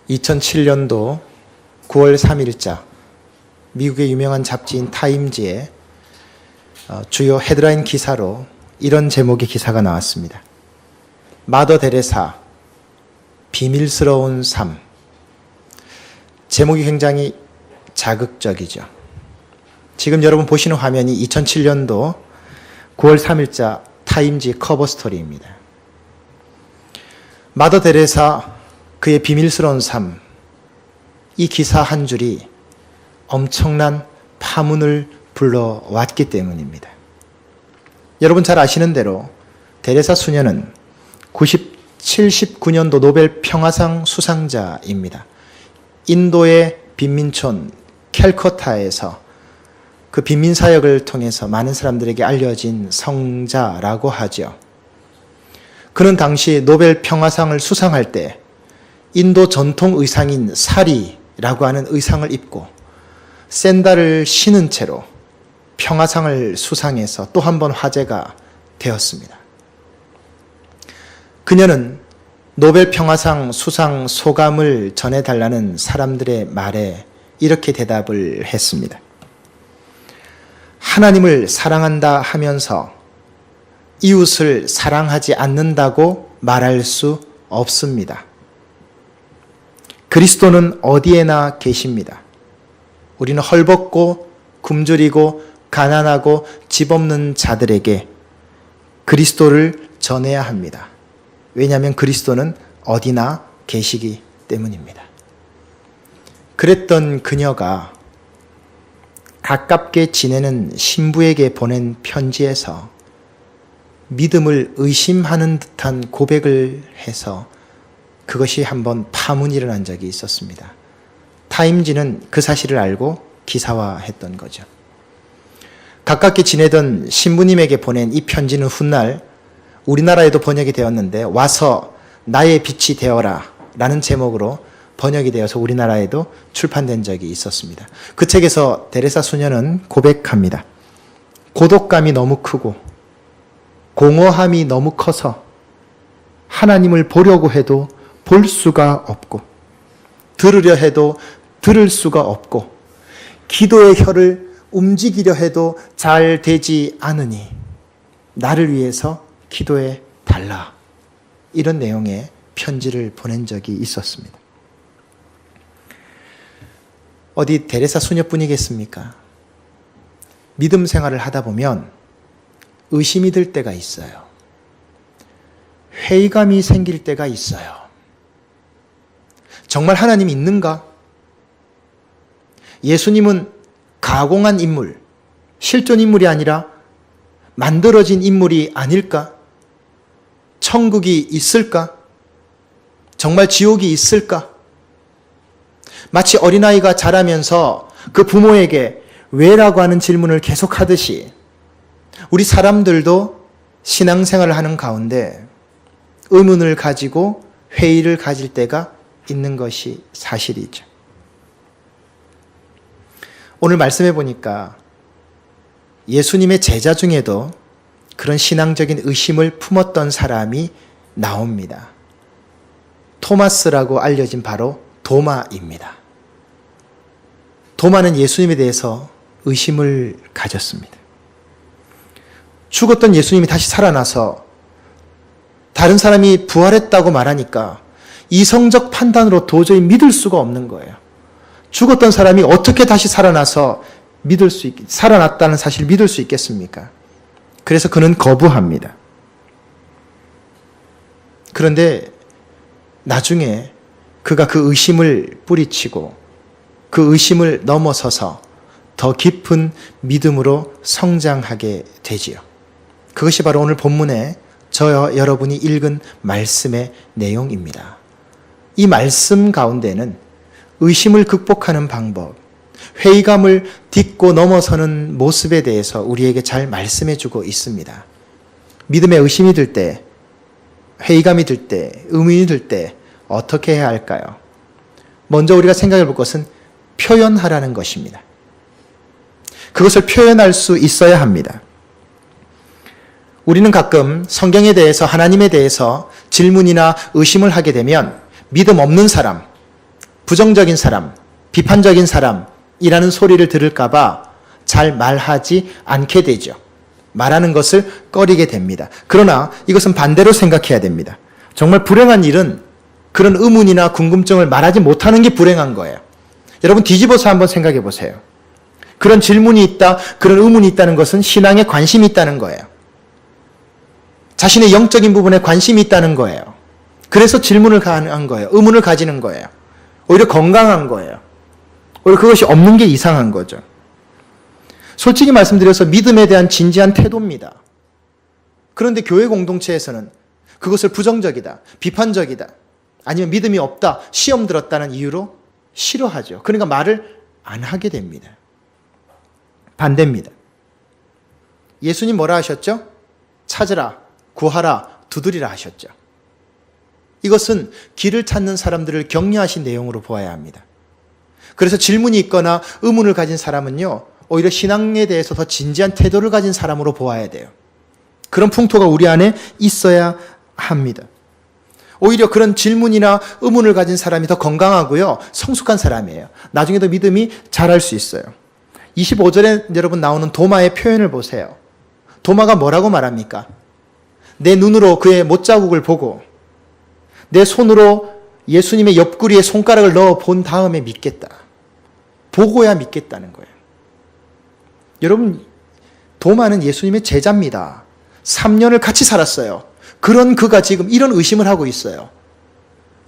2007년도 9월 3일자 미국의 유명한 잡지인 타임지에 주요 헤드라인 기사로 이런 제목의 기사가 나왔습니다. 마더 데레사, 비밀스러운 삶. 제목이 굉장히 자극적이죠. 지금 여러분 보시는 화면이 2007년도 9월 3일자 타임지 커버 스토리입니다. 마더 데레사, 그의 비밀스러운 삶. 이 기사 한 줄이 엄청난 파문을 불러왔기 때문입니다. 여러분 잘 아시는 대로 데레사 수녀는 79년도 노벨 평화상 수상자입니다. 인도의 빈민촌 캘커타에서 그 빈민사역을 통해서 많은 사람들에게 알려진 성자라고 하죠. 그는 당시 노벨 평화상을 수상할 때 인도 전통 의상인 사리라고 하는 의상을 입고 샌들을 신은 채로 평화상을 수상해서 또 한 번 화제가 되었습니다. 그녀는 노벨 평화상 수상 소감을 전해달라는 사람들의 말에 이렇게 대답을 했습니다. 하나님을 사랑한다 하면서 이웃을 사랑하지 않는다고 말할 수 없습니다. 그리스도는 어디에나 계십니다. 우리는 헐벗고 굶주리고 가난하고 집 없는 자들에게 그리스도를 전해야 합니다. 왜냐하면 그리스도는 어디나 계시기 때문입니다. 그랬던 그녀가 가깝게 지내는 신부에게 보낸 편지에서 믿음을 의심하는 듯한 고백을 해서 그것이 한번 파문이 일어난 적이 있었습니다. 타임지는 그 사실을 알고 기사화했던 거죠. 가깝게 지내던 신부님에게 보낸 이 편지는 훗날 우리나라에도 번역이 되었는데 와서 나의 빛이 되어라 라는 제목으로 번역이 되어서 우리나라에도 출판된 적이 있었습니다. 그 책에서 데레사 수녀는 고백합니다. 고독감이 너무 크고 공허함이 너무 커서 하나님을 보려고 해도 볼 수가 없고 들으려 해도 들을 수가 없고 기도의 혀를 움직이려 해도 잘 되지 않으니 나를 위해서 기도해 달라. 이런 내용의 편지를 보낸 적이 있었습니다. 어디 데레사 수녀뿐이겠습니까? 믿음 생활을 하다 보면 의심이 들 때가 있어요. 회의감이 생길 때가 있어요. 정말 하나님이 있는가? 예수님은 가공한 인물, 실존 인물이 아니라 만들어진 인물이 아닐까? 천국이 있을까? 정말 지옥이 있을까? 마치 어린아이가 자라면서 그 부모에게 왜라고 하는 질문을 계속하듯이 우리 사람들도 신앙생활을 하는 가운데 의문을 가지고 회의를 가질 때가 있는 것이 사실이죠. 오늘 말씀해 보니까 예수님의 제자 중에도 그런 신앙적인 의심을 품었던 사람이 나옵니다. 토마스라고 알려진 바로 도마입니다. 도마는 예수님에 대해서 의심을 가졌습니다. 죽었던 예수님이 다시 살아나서 다른 사람이 부활했다고 말하니까 이성적 판단으로 도저히 믿을 수가 없는 거예요. 죽었던 사람이 어떻게 다시 살아나서 살아났다는 사실을 믿을 수 있겠습니까? 그래서 그는 거부합니다. 그런데 나중에 그가 그 의심을 뿌리치고 그 의심을 넘어서서 더 깊은 믿음으로 성장하게 되지요. 그것이 바로 오늘 본문에 여러분이 읽은 말씀의 내용입니다. 이 말씀 가운데는 의심을 극복하는 방법, 회의감을 딛고 넘어서는 모습에 대해서 우리에게 잘 말씀해주고 있습니다. 믿음에 의심이 들 때, 회의감이 들 때, 의문이 들 때 어떻게 해야 할까요? 먼저 우리가 생각해 볼 것은 표현하라는 것입니다. 그것을 표현할 수 있어야 합니다. 우리는 가끔 성경에 대해서 하나님에 대해서 질문이나 의심을 하게 되면 믿음 없는 사람, 부정적인 사람, 비판적인 사람이라는 소리를 들을까봐 잘 말하지 않게 되죠. 말하는 것을 꺼리게 됩니다. 그러나 이것은 반대로 생각해야 됩니다. 정말 불행한 일은 그런 의문이나 궁금증을 말하지 못하는 게 불행한 거예요. 여러분 뒤집어서 한번 생각해 보세요. 그런 질문이 있다, 그런 의문이 있다는 것은 신앙에 관심이 있다는 거예요. 자신의 영적인 부분에 관심이 있다는 거예요. 그래서 질문을 한 거예요. 의문을 가지는 거예요. 오히려 건강한 거예요. 오히려 그것이 없는 게 이상한 거죠. 솔직히 말씀드려서 믿음에 대한 진지한 태도입니다. 그런데 교회 공동체에서는 그것을 부정적이다, 비판적이다, 아니면 믿음이 없다, 시험 들었다는 이유로 싫어하죠. 그러니까 말을 안 하게 됩니다. 반대입니다. 예수님 뭐라 하셨죠? 찾으라, 구하라, 두드리라 하셨죠. 이것은 길을 찾는 사람들을 격려하신 내용으로 보아야 합니다. 그래서 질문이 있거나 의문을 가진 사람은요, 오히려 신앙에 대해서 더 진지한 태도를 가진 사람으로 보아야 돼요. 그런 풍토가 우리 안에 있어야 합니다. 오히려 그런 질문이나 의문을 가진 사람이 더 건강하고요, 성숙한 사람이에요. 나중에도 믿음이 자랄 수 있어요. 25절에 여러분 나오는 도마의 표현을 보세요. 도마가 뭐라고 말합니까? 내 눈으로 그의 못자국을 보고 내 손으로 예수님의 옆구리에 손가락을 넣어 본 다음에 믿겠다. 보고야 믿겠다는 거예요. 여러분, 도마는 예수님의 제자입니다. 3년을 같이 살았어요. 그런 그가 지금 이런 의심을 하고 있어요.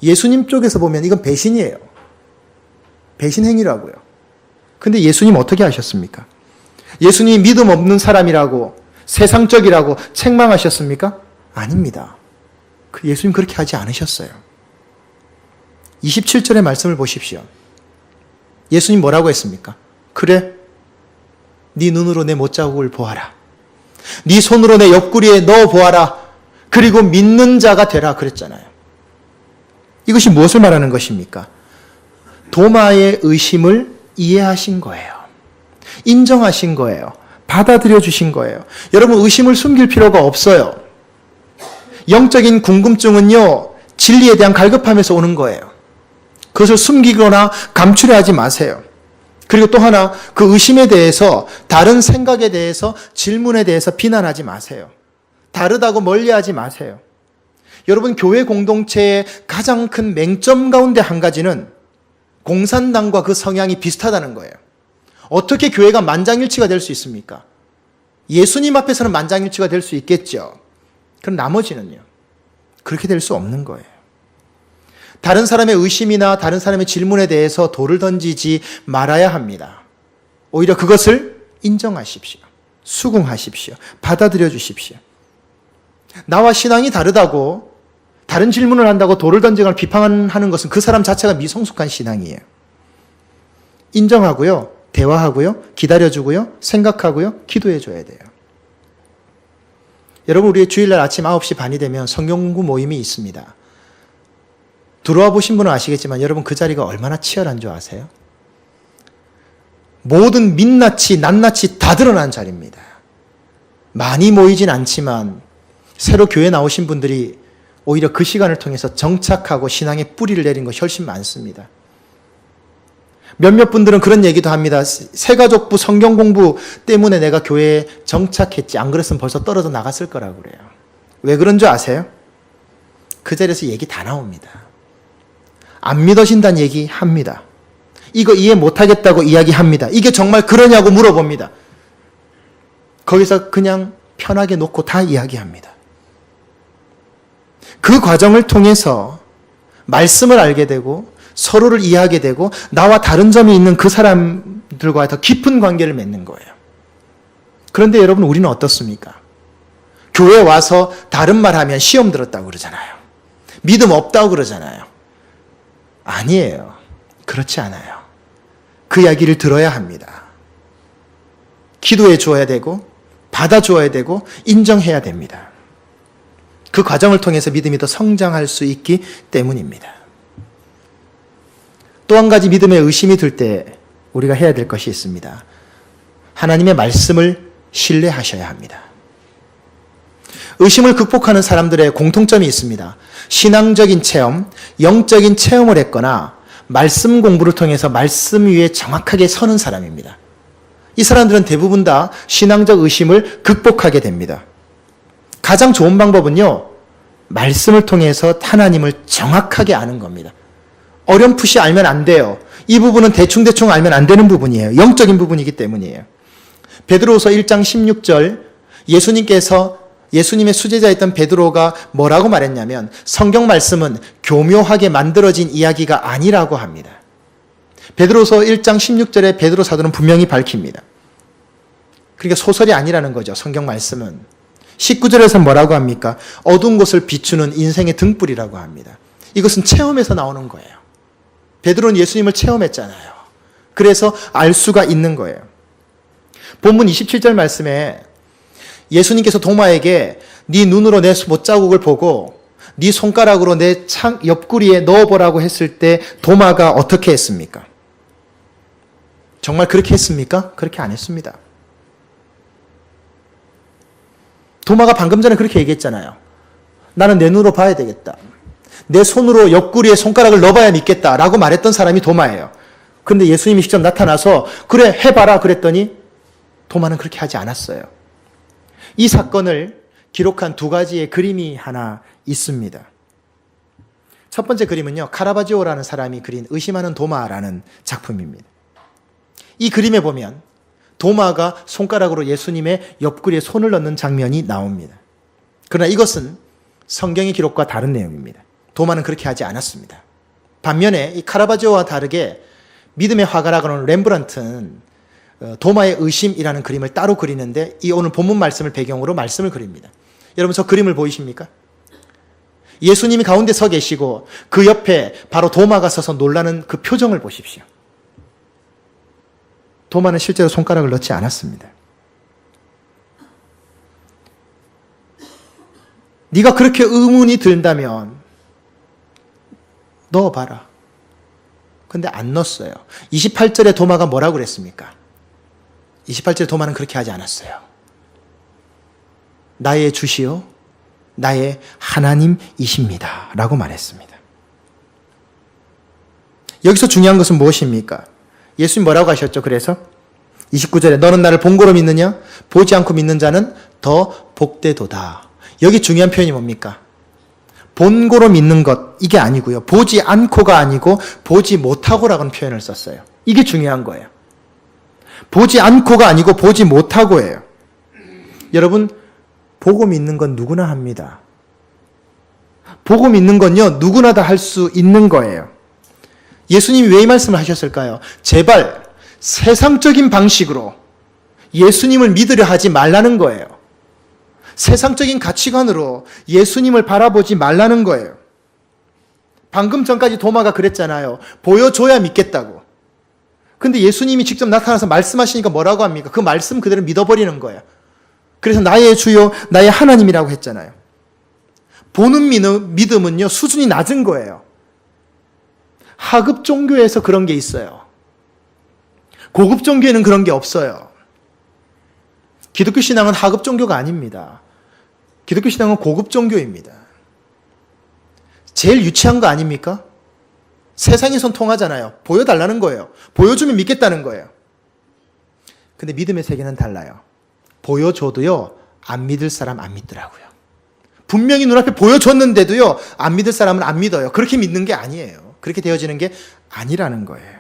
예수님 쪽에서 보면 이건 배신이에요. 배신 행위라고요. 근데 예수님 어떻게 하셨습니까? 예수님이 믿음 없는 사람이라고, 세상적이라고 책망하셨습니까? 아닙니다. 예수님 그렇게 하지 않으셨어요. 27절의 말씀을 보십시오. 예수님 뭐라고 했습니까? 그래, 네 눈으로 내 못자국을 보아라. 네 손으로 내 옆구리에 넣어 보아라. 그리고 믿는 자가 되라 그랬잖아요. 이것이 무엇을 말하는 것입니까? 도마의 의심을 이해하신 거예요. 인정하신 거예요. 받아들여 주신 거예요. 여러분, 의심을 숨길 필요가 없어요. 영적인 궁금증은요, 진리에 대한 갈급함에서 오는 거예요. 그것을 숨기거나 감추려 하지 마세요. 그리고 또 하나, 그 의심에 대해서, 다른 생각에 대해서, 질문에 대해서 비난하지 마세요. 다르다고 멀리하지 마세요. 여러분, 교회 공동체의 가장 큰 맹점 가운데 한 가지는 공산당과 그 성향이 비슷하다는 거예요. 어떻게 교회가 만장일치가 될 수 있습니까? 예수님 앞에서는 만장일치가 될 수 있겠죠. 그럼 나머지는요? 그렇게 될 수 없는 거예요. 다른 사람의 의심이나 다른 사람의 질문에 대해서 돌을 던지지 말아야 합니다. 오히려 그것을 인정하십시오. 수긍하십시오. 받아들여 주십시오. 나와 신앙이 다르다고, 다른 질문을 한다고 돌을 던지거나 비판하는 것은 그 사람 자체가 미성숙한 신앙이에요. 인정하고요, 대화하고요, 기다려주고요, 생각하고요, 기도해줘야 돼요. 여러분, 우리 주일날 아침 9시 반이 되면 성경공부 모임이 있습니다. 들어와 보신 분은 아시겠지만 여러분, 그 자리가 얼마나 치열한 줄 아세요? 모든 민낯이 낱낱이 다 드러난 자리입니다. 많이 모이진 않지만 새로 교회 나오신 분들이 오히려 그 시간을 통해서 정착하고 신앙의 뿌리를 내린 것이 훨씬 많습니다. 몇몇 분들은 그런 얘기도 합니다. 새가족부 성경 공부 때문에 내가 교회에 정착했지, 안 그랬으면 벌써 떨어져 나갔을 거라고 그래요. 왜 그런 줄 아세요? 그 자리에서 얘기 다 나옵니다. 안 믿어진다는 얘기 합니다. 이거 이해 못하겠다고 이야기합니다. 이게 정말 그러냐고 물어봅니다. 거기서 그냥 편하게 놓고 다 이야기합니다. 그 과정을 통해서 말씀을 알게 되고 서로를 이해하게 되고 나와 다른 점이 있는 그 사람들과 더 깊은 관계를 맺는 거예요. 그런데 여러분, 우리는 어떻습니까? 교회 와서 다른 말 하면 시험 들었다고 그러잖아요. 믿음 없다고 그러잖아요. 아니에요. 그렇지 않아요. 그 이야기를 들어야 합니다. 기도해 주어야 되고 받아 주어야 되고 인정해야 됩니다. 그 과정을 통해서 믿음이 더 성장할 수 있기 때문입니다. 또 한 가지 믿음의 의심이 들 때 우리가 해야 될 것이 있습니다. 하나님의 말씀을 신뢰하셔야 합니다. 의심을 극복하는 사람들의 공통점이 있습니다. 신앙적인 체험, 영적인 체험을 했거나 말씀 공부를 통해서 말씀 위에 정확하게 서는 사람입니다. 이 사람들은 대부분 다 신앙적 의심을 극복하게 됩니다. 가장 좋은 방법은요, 말씀을 통해서 하나님을 정확하게 아는 겁니다. 어렴풋이 알면 안 돼요. 이 부분은 대충대충 알면 안 되는 부분이에요. 영적인 부분이기 때문이에요. 베드로후서 1장 16절, 예수님의 수제자였던 베드로가 뭐라고 말했냐면, 성경 말씀은 교묘하게 만들어진 이야기가 아니라고 합니다. 베드로서 1장 16절에 베드로 사도는 분명히 밝힙니다. 그러니까 소설이 아니라는 거죠. 성경 말씀은. 19절에서 뭐라고 합니까? 어두운 곳을 비추는 인생의 등불이라고 합니다. 이것은 체험에서 나오는 거예요. 베드로는 예수님을 체험했잖아요. 그래서 알 수가 있는 거예요. 본문 27절 말씀에 예수님께서 도마에게 네 눈으로 내 못자국을 보고 네 손가락으로 내 창 옆구리에 넣어보라고 했을 때 도마가 어떻게 했습니까? 정말 그렇게 했습니까? 그렇게 안 했습니다. 도마가 방금 전에 그렇게 얘기했잖아요. 나는 내 눈으로 봐야 되겠다. 내 손으로 옆구리에 손가락을 넣어봐야 믿겠다 라고 말했던 사람이 도마예요. 그런데 예수님이 직접 나타나서 그래 해봐라 그랬더니 도마는 그렇게 하지 않았어요. 이 사건을 기록한 두 가지의 그림이 하나 있습니다. 첫 번째 그림은요, 카라바지오라는 사람이 그린 의심하는 도마라는 작품입니다. 이 그림에 보면 도마가 손가락으로 예수님의 옆구리에 손을 넣는 장면이 나옵니다. 그러나 이것은 성경의 기록과 다른 내용입니다. 도마는 그렇게 하지 않았습니다. 반면에 이 카라바지오와 다르게 믿음의 화가라고 하는 렘브란트는 도마의 의심이라는 그림을 따로 그리는데 이 오늘 본문 말씀을 배경으로 말씀을 그립니다. 여러분 저 그림을 보이십니까? 예수님이 가운데 서 계시고 그 옆에 바로 도마가 서서 놀라는 그 표정을 보십시오. 도마는 실제로 손가락을 넣지 않았습니다. 네가 그렇게 의문이 든다면 넣어봐라. 근데 안 넣었어요. 28절에 도마가 뭐라고 그랬습니까? 28절에 도마는 그렇게 하지 않았어요. 나의 주시요 나의 하나님이십니다 라고 말했습니다. 여기서 중요한 것은 무엇입니까? 예수님 뭐라고 하셨죠? 그래서 29절에 너는 나를 본고로 믿느냐? 보지 않고 믿는 자는 더 복되도다. 여기 중요한 표현이 뭡니까? 본고로 믿는 것, 이게 아니고요. 보지 않고가 아니고 보지 못하고라는 표현을 썼어요. 이게 중요한 거예요. 보지 않고가 아니고 보지 못하고예요. 여러분, 보고 믿는 건 누구나 합니다. 보고 믿는 건요, 누구나 다 할 수 있는 거예요. 예수님이 왜 이 말씀을 하셨을까요? 제발 세상적인 방식으로 예수님을 믿으려 하지 말라는 거예요. 세상적인 가치관으로 예수님을 바라보지 말라는 거예요. 방금 전까지 도마가 그랬잖아요. 보여줘야 믿겠다고. 근데 예수님이 직접 나타나서 말씀하시니까 뭐라고 합니까? 그 말씀 그대로 믿어버리는 거예요. 그래서 나의 주요, 나의 하나님이라고 했잖아요. 보는 믿음은요, 수준이 낮은 거예요. 하급 종교에서 그런 게 있어요. 고급 종교에는 그런 게 없어요. 기독교 신앙은 하급 종교가 아닙니다. 기독교 신앙은 고급 종교입니다. 제일 유치한 거 아닙니까? 세상에선 통하잖아요. 보여달라는 거예요. 보여주면 믿겠다는 거예요. 근데 믿음의 세계는 달라요. 보여줘도요, 안 믿을 사람 안 믿더라고요. 분명히 눈앞에 보여줬는데도요, 안 믿을 사람은 안 믿어요. 그렇게 믿는 게 아니에요. 그렇게 되어지는 게 아니라는 거예요.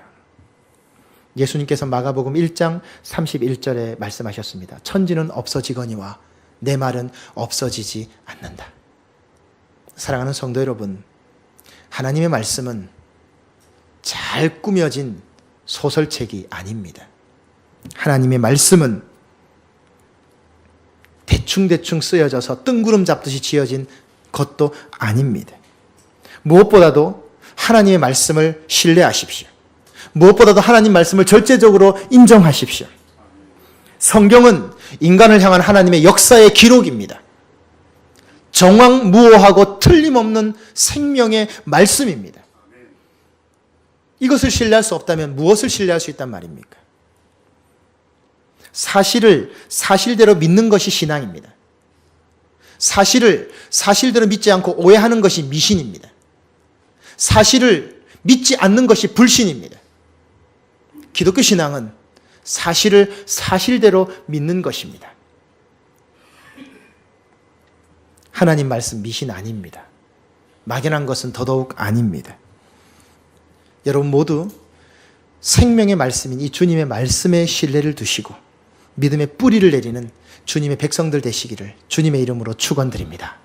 예수님께서 마가복음 1장 31절에 말씀하셨습니다. 천지는 없어지거니와 내 말은 없어지지 않는다. 사랑하는 성도 여러분, 하나님의 말씀은 잘 꾸며진 소설책이 아닙니다. 하나님의 말씀은 대충대충 쓰여져서 뜬구름 잡듯이 지어진 것도 아닙니다. 무엇보다도 하나님의 말씀을 신뢰하십시오. 무엇보다도 하나님 말씀을 절제적으로 인정하십시오. 성경은 인간을 향한 하나님의 역사의 기록입니다. 정확무오하고 틀림없는 생명의 말씀입니다. 이것을 신뢰할 수 없다면 무엇을 신뢰할 수 있단 말입니까? 사실을 사실대로 믿는 것이 신앙입니다. 사실을 사실대로 믿지 않고 오해하는 것이 미신입니다. 사실을 믿지 않는 것이 불신입니다. 기독교 신앙은 사실을 사실대로 믿는 것입니다. 하나님 말씀 미신 아닙니다. 막연한 것은 더더욱 아닙니다. 여러분 모두 생명의 말씀인 이 주님의 말씀에 신뢰를 두시고 믿음의 뿌리를 내리는 주님의 백성들 되시기를 주님의 이름으로 축원드립니다.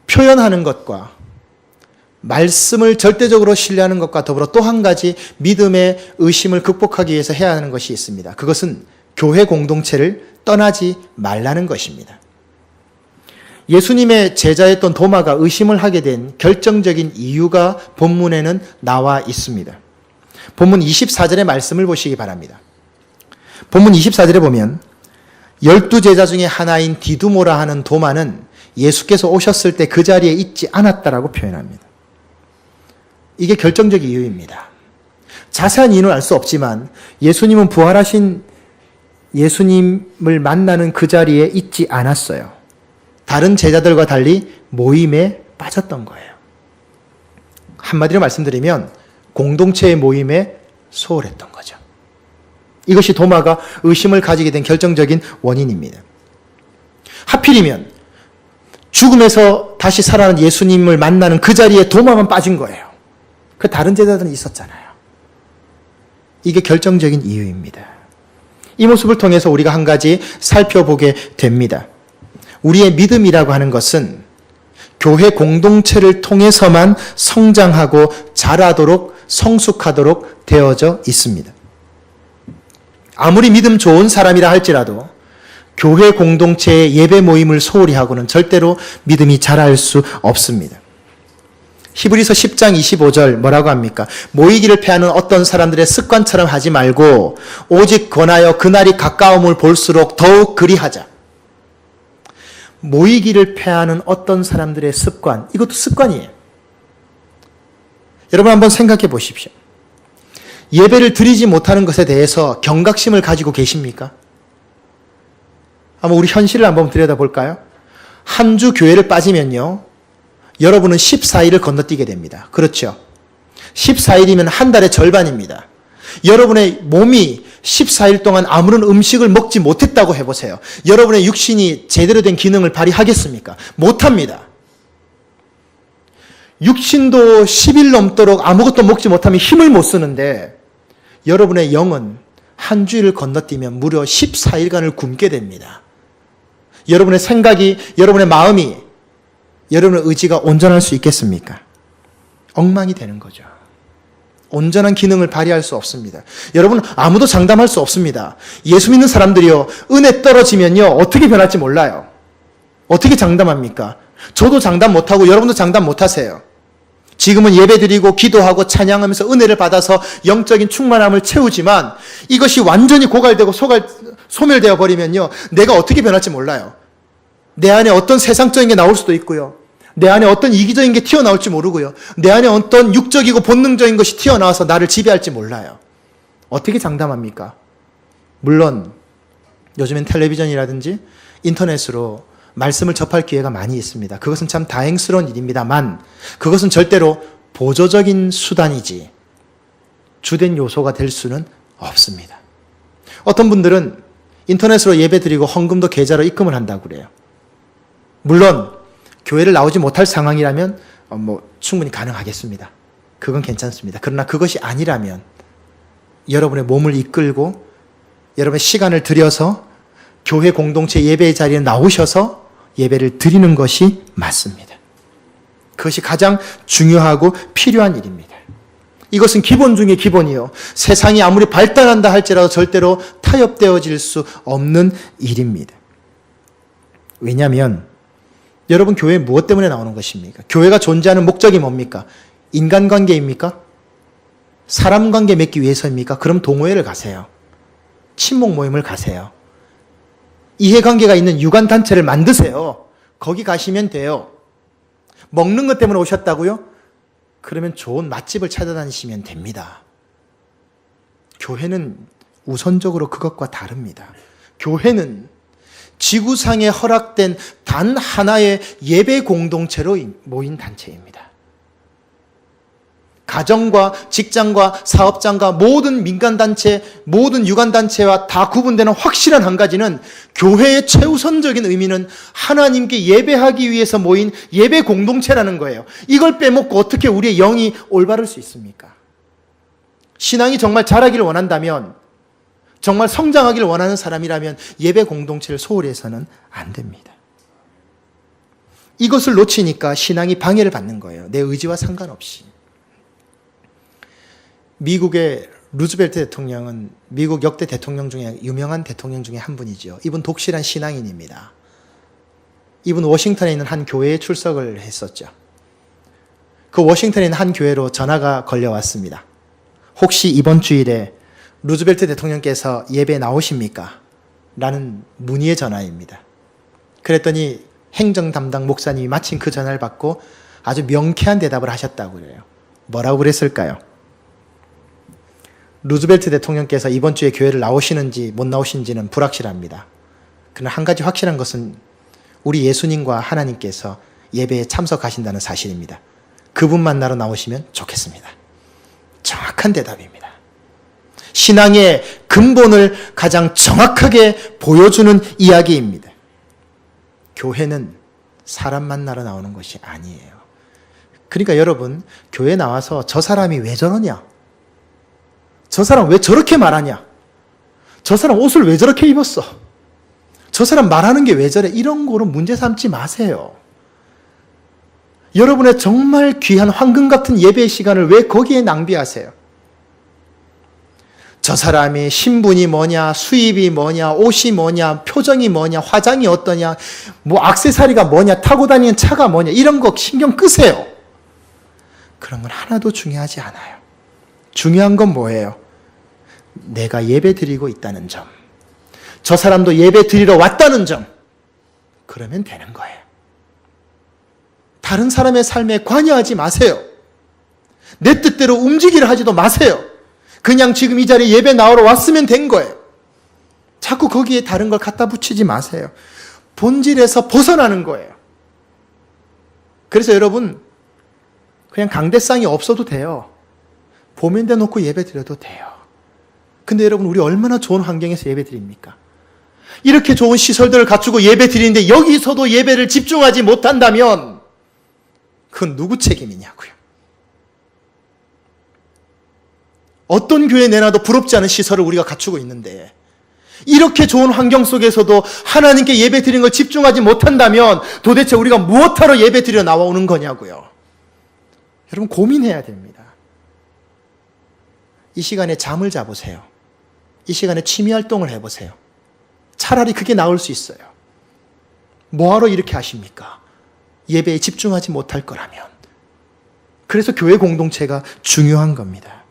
표현하는 것과 말씀을 절대적으로 신뢰하는 것과 더불어 또 한 가지 믿음의 의심을 극복하기 위해서 해야 하는 것이 있습니다. 그것은 교회 공동체를 떠나지 말라는 것입니다. 예수님의 제자였던 도마가 의심을 하게 된 결정적인 이유가 본문에는 나와 있습니다. 본문 24절의 말씀을 보시기 바랍니다. 본문 24절에 보면 12제자 중에 하나인 디두모라 하는 도마는 예수께서 오셨을 때 그 자리에 있지 않았다라고 표현합니다. 이게 결정적인 이유입니다. 자세한 이유는 알 수 없지만 예수님은 부활하신 예수님을 만나는 그 자리에 있지 않았어요. 다른 제자들과 달리 모임에 빠졌던 거예요. 한마디로 말씀드리면 공동체의 모임에 소홀했던 거죠. 이것이 도마가 의심을 가지게 된 결정적인 원인입니다. 하필이면 죽음에서 다시 살아난 예수님을 만나는 그 자리에 도마만 빠진 거예요. 그 다른 제자들은 있었잖아요. 이게 결정적인 이유입니다. 이 모습을 통해서 우리가 한 가지 살펴보게 됩니다. 우리의 믿음이라고 하는 것은 교회 공동체를 통해서만 성장하고 자라도록 성숙하도록 되어져 있습니다. 아무리 믿음 좋은 사람이라 할지라도 교회 공동체의 예배 모임을 소홀히 하고는 절대로 믿음이 자랄 수 없습니다. 히브리서 10장 25절 뭐라고 합니까? 모이기를 패하는 어떤 사람들의 습관처럼 하지 말고 오직 권하여 그날이 가까움을 볼수록 더욱 그리하자. 모이기를 패하는 어떤 사람들의 습관, 이것도 습관이에요. 여러분 한번 생각해 보십시오. 예배를 드리지 못하는 것에 대해서 경각심을 가지고 계십니까? 한번 우리 현실을 한번 들여다볼까요? 한 주 교회를 빠지면요, 여러분은 14일을 건너뛰게 됩니다. 그렇죠? 14일이면 한 달의 절반입니다. 여러분의 몸이 14일 동안 아무런 음식을 먹지 못했다고 해보세요. 여러분의 육신이 제대로 된 기능을 발휘하겠습니까? 못합니다. 육신도 10일 넘도록 아무것도 먹지 못하면 힘을 못 쓰는데 여러분의 영은 한 주일을 건너뛰면 무려 14일간을 굶게 됩니다. 여러분의 생각이, 여러분의 마음이, 여러분의 의지가 온전할 수 있겠습니까? 엉망이 되는 거죠. 온전한 기능을 발휘할 수 없습니다. 여러분 아무도 장담할 수 없습니다. 예수 믿는 사람들이요, 은혜 떨어지면요 어떻게 변할지 몰라요. 어떻게 장담합니까? 저도 장담 못하고 여러분도 장담 못하세요. 지금은 예배드리고 기도하고 찬양하면서 은혜를 받아서 영적인 충만함을 채우지만 이것이 완전히 고갈되고 소멸되어 버리면요 내가 어떻게 변할지 몰라요. 내 안에 어떤 세상적인 게 나올 수도 있고요, 내 안에 어떤 이기적인 게 튀어나올지 모르고요, 내 안에 어떤 육적이고 본능적인 것이 튀어나와서 나를 지배할지 몰라요. 어떻게 장담합니까? 물론 요즘엔 텔레비전이라든지 인터넷으로 말씀을 접할 기회가 많이 있습니다. 그것은 참 다행스러운 일입니다만 그것은 절대로 보조적인 수단이지 주된 요소가 될 수는 없습니다. 어떤 분들은 인터넷으로 예배드리고 헌금도 계좌로 입금을 한다고 그래요. 물론 교회를 나오지 못할 상황이라면 충분히 가능하겠습니다. 그건 괜찮습니다. 그러나 그것이 아니라면 여러분의 몸을 이끌고 여러분의 시간을 들여서 교회 공동체 예배의 자리에 나오셔서 예배를 드리는 것이 맞습니다. 그것이 가장 중요하고 필요한 일입니다. 이것은 기본 중에 기본이요, 세상이 아무리 발달한다 할지라도 절대로 타협되어질 수 없는 일입니다. 왜냐하면 여러분 교회에 무엇 때문에 나오는 것입니까? 교회가 존재하는 목적이 뭡니까? 인간관계입니까? 사람관계 맺기 위해서입니까? 그럼 동호회를 가세요. 친목 모임을 가세요. 이해관계가 있는 유관단체를 만드세요. 거기 가시면 돼요. 먹는 것 때문에 오셨다고요? 그러면 좋은 맛집을 찾아다니시면 됩니다. 교회는 우선적으로 그것과 다릅니다. 교회는 지구상에 허락된 단 하나의 예배 공동체로 모인 단체입니다. 가정과 직장과 사업장과 모든 민간단체, 모든 유관단체와 다 구분되는 확실한 한 가지는 교회의 최우선적인 의미는 하나님께 예배하기 위해서 모인 예배 공동체라는 거예요. 이걸 빼먹고 어떻게 우리의 영이 올바를 수 있습니까? 신앙이 정말 자라기를 원한다면, 정말 성장하기를 원하는 사람이라면 예배 공동체를 소홀히 해서는 안 됩니다. 이것을 놓치니까 신앙이 방해를 받는 거예요. 내 의지와 상관없이. 미국의 루즈벨트 대통령은 미국 역대 대통령 중에 유명한 대통령 중에 한 분이죠. 이분 독실한 신앙인입니다. 이분 워싱턴에 있는 한 교회에 출석을 했었죠. 그 워싱턴에 있는 한 교회로 전화가 걸려왔습니다. 혹시 이번 주일에 루즈벨트 대통령께서 예배에 나오십니까? 라는 문의의 전화입니다. 그랬더니 행정 담당 목사님이 마침 그 전화를 받고 아주 명쾌한 대답을 하셨다고 그래요. 뭐라고 그랬을까요? 루즈벨트 대통령께서 이번 주에 교회를 나오시는지 못 나오시는지는 불확실합니다. 그러나 한 가지 확실한 것은 우리 예수님과 하나님께서 예배에 참석하신다는 사실입니다. 그분 만나러 나오시면 좋겠습니다. 정확한 대답입니다. 신앙의 근본을 가장 정확하게 보여주는 이야기입니다. 교회는 사람 만나러 나오는 것이 아니에요. 그러니까 여러분, 교회 나와서 저 사람이 왜 저러냐? 저 사람 왜 저렇게 말하냐? 저 사람 옷을 왜 저렇게 입었어? 저 사람 말하는 게 왜 저래? 이런 거로 문제 삼지 마세요. 여러분의 정말 귀한 황금 같은 예배의 시간을 왜 거기에 낭비하세요? 저 사람이 신분이 뭐냐, 수입이 뭐냐, 옷이 뭐냐, 표정이 뭐냐, 화장이 어떠냐, 뭐 액세서리가 뭐냐, 타고 다니는 차가 뭐냐, 이런 거 신경 끄세요. 그런 건 하나도 중요하지 않아요. 중요한 건 뭐예요? 내가 예배 드리고 있다는 점. 저 사람도 예배 드리러 왔다는 점. 그러면 되는 거예요. 다른 사람의 삶에 관여하지 마세요. 내 뜻대로 움직이려 하지도 마세요. 그냥 지금 이 자리에 예배 나오러 왔으면 된 거예요. 자꾸 거기에 다른 걸 갖다 붙이지 마세요. 본질에서 벗어나는 거예요. 그래서 여러분, 그냥 강대상이 없어도 돼요. 보면대 놓고 예배 드려도 돼요. 근데 여러분, 우리 얼마나 좋은 환경에서 예배 드립니까? 이렇게 좋은 시설들을 갖추고 예배 드리는데 여기서도 예배를 집중하지 못한다면 그건 누구 책임이냐고요. 어떤 교회 내놔도 부럽지 않은 시설을 우리가 갖추고 있는데 이렇게 좋은 환경 속에서도 하나님께 예배 드리는 걸 집중하지 못한다면 도대체 우리가 무엇하러 예배 드려 나오는 거냐고요. 여러분, 고민해야 됩니다. 이 시간에 잠을 자보세요. 이 시간에 취미 활동을 해보세요. 차라리 그게 나을 수 있어요. 뭐하러 이렇게 하십니까? 예배에 집중하지 못할 거라면. 그래서 교회 공동체가 중요한 겁니다.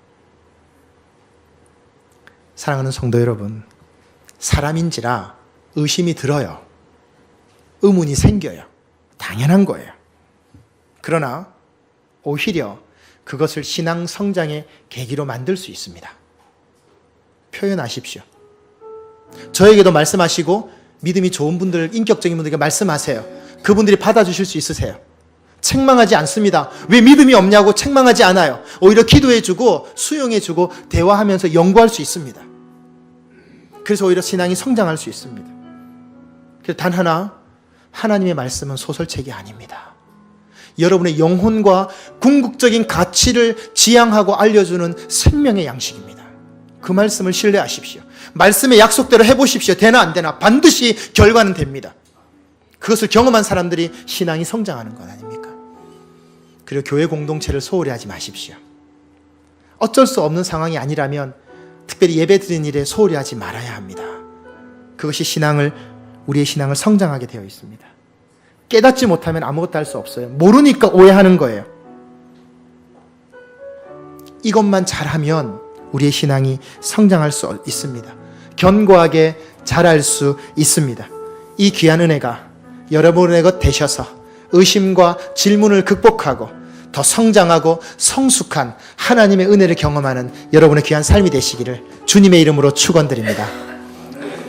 사랑하는 성도 여러분, 사람인지라 의심이 들어요. 의문이 생겨요. 당연한 거예요. 그러나 오히려 그것을 신앙 성장의 계기로 만들 수 있습니다. 표현하십시오. 저에게도 말씀하시고 믿음이 좋은 분들, 인격적인 분들에게 말씀하세요. 그분들이 받아주실 수 있으세요. 책망하지 않습니다. 왜 믿음이 없냐고 책망하지 않아요. 오히려 기도해주고 수용해주고 대화하면서 연구할 수 있습니다. 그래서 오히려 신앙이 성장할 수 있습니다. 그래서 단 하나, 하나님의 말씀은 소설책이 아닙니다. 여러분의 영혼과 궁극적인 가치를 지향하고 알려주는 생명의 양식입니다. 그 말씀을 신뢰하십시오. 말씀의 약속대로 해보십시오. 되나 안 되나 반드시 결과는 됩니다. 그것을 경험한 사람들이 신앙이 성장하는 것 아닙니까? 그리고 교회 공동체를 소홀히 하지 마십시오. 어쩔 수 없는 상황이 아니라면 특별히 예배 드리는 일에 소홀히 하지 말아야 합니다. 그것이 우리의 신앙을 성장하게 되어 있습니다. 깨닫지 못하면 아무것도 할 수 없어요. 모르니까 오해하는 거예요. 이것만 잘하면 우리의 신앙이 성장할 수 있습니다. 견고하게 자랄 수 있습니다. 이 귀한 은혜가 여러분의 것 되셔서 의심과 질문을 극복하고 더 성장하고 성숙한 하나님의 은혜를 경험하는 여러분의 귀한 삶이 되시기를 주님의 이름으로 축원드립니다.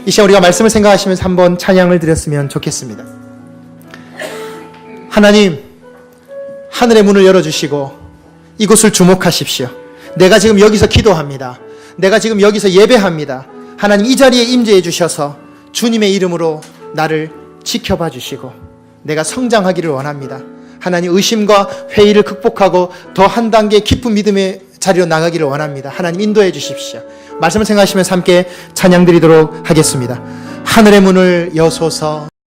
이 시간 우리가 말씀을 생각하시면서 한번 찬양을 드렸으면 좋겠습니다. 하나님, 하늘의 문을 열어주시고 이곳을 주목하십시오. 내가 지금 여기서 기도합니다. 내가 지금 여기서 예배합니다. 하나님 이 자리에 임재해 주셔서 주님의 이름으로 나를 지켜봐 주시고 내가 성장하기를 원합니다. 하나님 의심과 회의를 극복하고 더 한 단계 깊은 믿음의 자리로 나가기를 원합니다. 하나님 인도해 주십시오. 말씀을 생각하시면서 함께 찬양 드리도록 하겠습니다. 하늘의 문을 여소서.